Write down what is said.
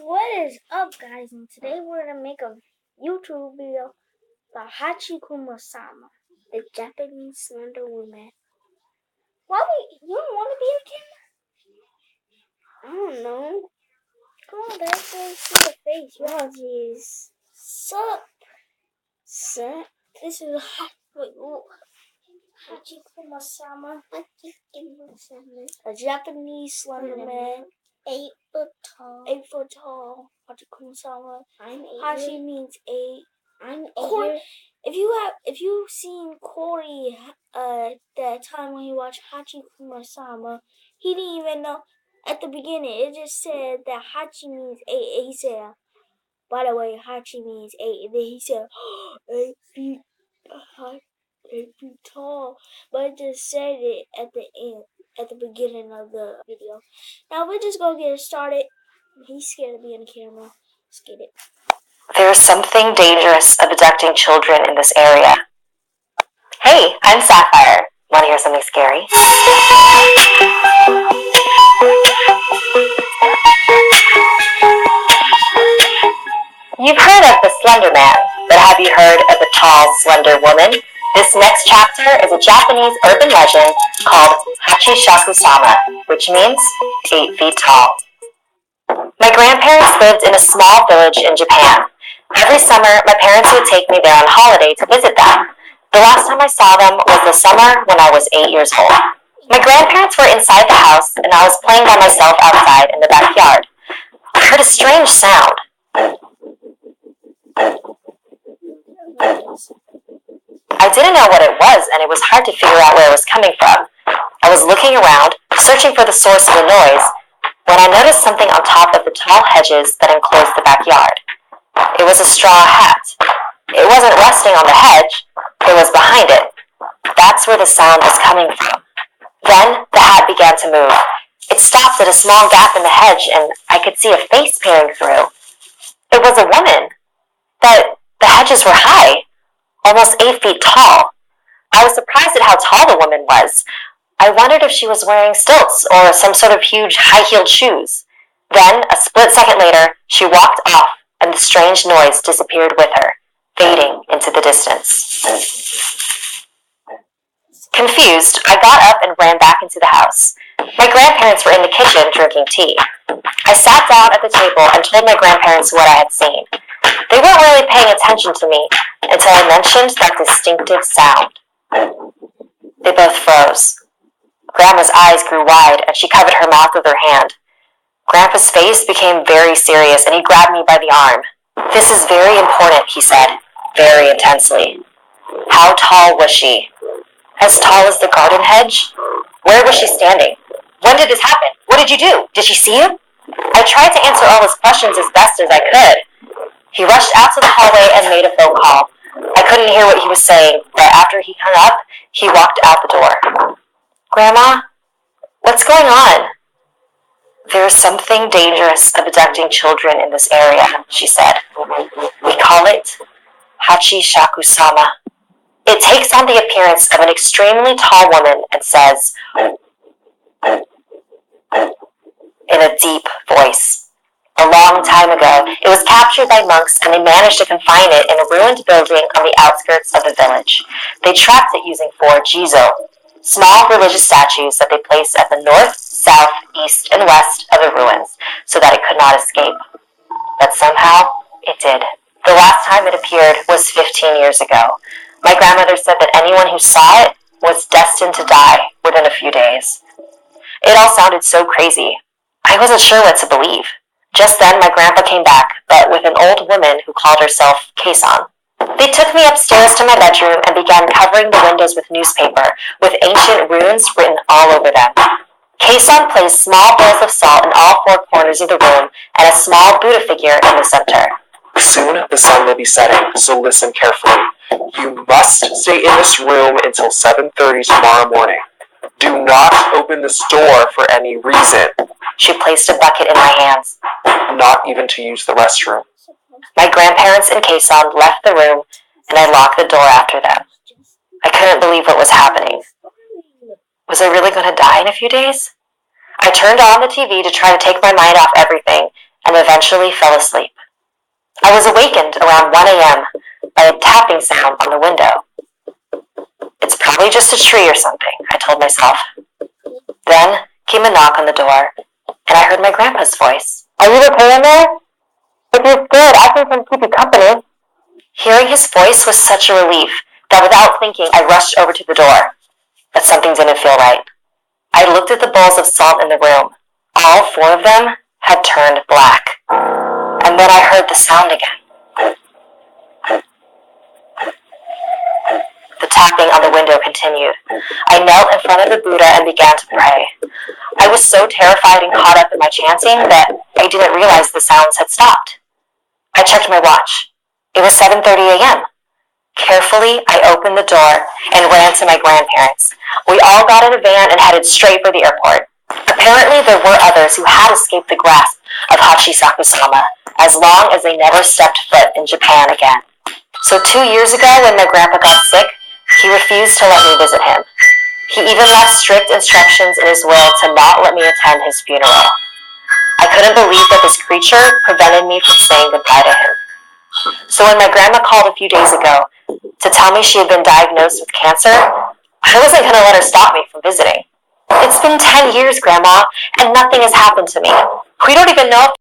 What is up, guys? And today we're gonna make a YouTube video about Hachikuma-sama, the Japanese Slender Woman. You don't want to be a camera? I don't know. Come on, guys, let's see the face. Oh, jeez. Sup? This is Hachikuma-sama, a Japanese Slender Man. 8 foot tall. 8 foot tall. Hachikuma-sama. I'm 8. Hachi means 8. I'm 8. If you've seen Corey, that time when he watched Hachikuma-sama, he didn't even know at the beginning. It just said that Hachi means 8. And he said, by the way, Hachi means 8. And then he said, 8 feet. 8 feet tall. But it just said it at the end. At the beginning of the video. Now we're just gonna get it started. He's scared of being on camera. Let's get it. There is something dangerous abducting children in this area. Hey, I'm Sapphire. Want to hear something scary? You've heard of the Slender Man, but have you heard of the tall, slender woman? This next chapter is a Japanese urban legend called Hachishaku-sama, which means 8 feet tall. My grandparents lived in a small village in Japan. Every summer, my parents would take me there on holiday to visit them. The last time I saw them was the summer when I was 8 years old. My grandparents were inside the house, and I was playing by myself outside in the backyard. I heard a strange sound. I didn't know what it was, and it was hard to figure out where it was coming from. I was looking around, searching for the source of the noise, when I noticed something on top of the tall hedges that enclosed the backyard. It was a straw hat. It wasn't resting on the hedge, it was behind it. That's where the sound was coming from. Then the hat began to move. It stopped at a small gap in the hedge, and I could see a face peering through. It was a woman, but the hedges were high. Almost 8 feet tall. I was surprised at how tall the woman was. I wondered if she was wearing stilts or some sort of huge high-heeled shoes. Then, a split second later, she walked off and the strange noise disappeared with her, fading into the distance. Confused, I got up and ran back into the house. My grandparents were in the kitchen drinking tea. I sat down at the table and told my grandparents what I had seen. They weren't really paying attention to me until I mentioned that distinctive sound. They both froze. Grandma's eyes grew wide and she covered her mouth with her hand. Grandpa's face became very serious and he grabbed me by the arm. This is very important, he said, very intensely. How tall was she? As tall as the garden hedge? Where was she standing? When did this happen? What did you do? Did she see you? I tried to answer all his questions as best as I could. He rushed out to the hallway and made a phone call. I couldn't hear what he was saying, but after he hung up, he walked out the door. Grandma, what's going on? There is something dangerous abducting children in this area, she said. We call it Hachishaku-sama. It takes on the appearance of an extremely tall woman and says, in a deep voice. A long time ago, it was captured by monks and they managed to confine it in a ruined building on the outskirts of the village. They trapped it using 4 jizo, small religious statues that they placed at the north, south, east, and west of the ruins so that it could not escape. But somehow, it did. The last time it appeared was 15 years ago. My grandmother said that anyone who saw it was destined to die within a few days. It all sounded so crazy. I wasn't sure what to believe. Just then, my grandpa came back, but with an old woman who called herself Keisan. They took me upstairs to my bedroom and began covering the windows with newspaper, with ancient runes written all over them. Keisan placed small bowls of salt in all 4 corners of the room and a small Buddha figure in the center. Soon the sun will be setting, so listen carefully. You must stay in this room until 7:30 tomorrow morning. Do not open this door for any reason. She placed a bucket in my hands. Not even to use the restroom. My grandparents and Keisan left the room, and I locked the door after them. I couldn't believe what was happening. Was I really going to die in a few days? I turned on the TV to try to take my mind off everything, and eventually fell asleep. I was awakened around 1 a.m. by a tapping sound on the window. It's probably just a tree or something, I told myself. Then came a knock on the door, and I heard my grandpa's voice. Are you okay in there? If you're scared, I can come keep you company. Hearing his voice was such a relief that without thinking, I rushed over to the door. But something didn't feel right. I looked at the bowls of salt in the room. All 4 of them had turned black. And then I heard the sound again. The tapping on the window continued. I knelt in front of the Buddha and began to pray. I was so terrified and caught up in my chanting that I didn't realize the sounds had stopped. I checked my watch. It was 7:30 a.m. Carefully, I opened the door and ran to my grandparents. We all got in a van and headed straight for the airport. Apparently, there were others who had escaped the grasp of Hachisaku-sama, as long as they never stepped foot in Japan again. So 2 years ago, when my grandpa got sick, he refused to let me visit him. He even left strict instructions in his will to not let me attend his funeral. I couldn't believe that this creature prevented me from saying goodbye to him. So when my grandma called a few days ago to tell me she had been diagnosed with cancer, I wasn't going to let her stop me from visiting. It's been 10 years, Grandma, and nothing has happened to me. We don't even know if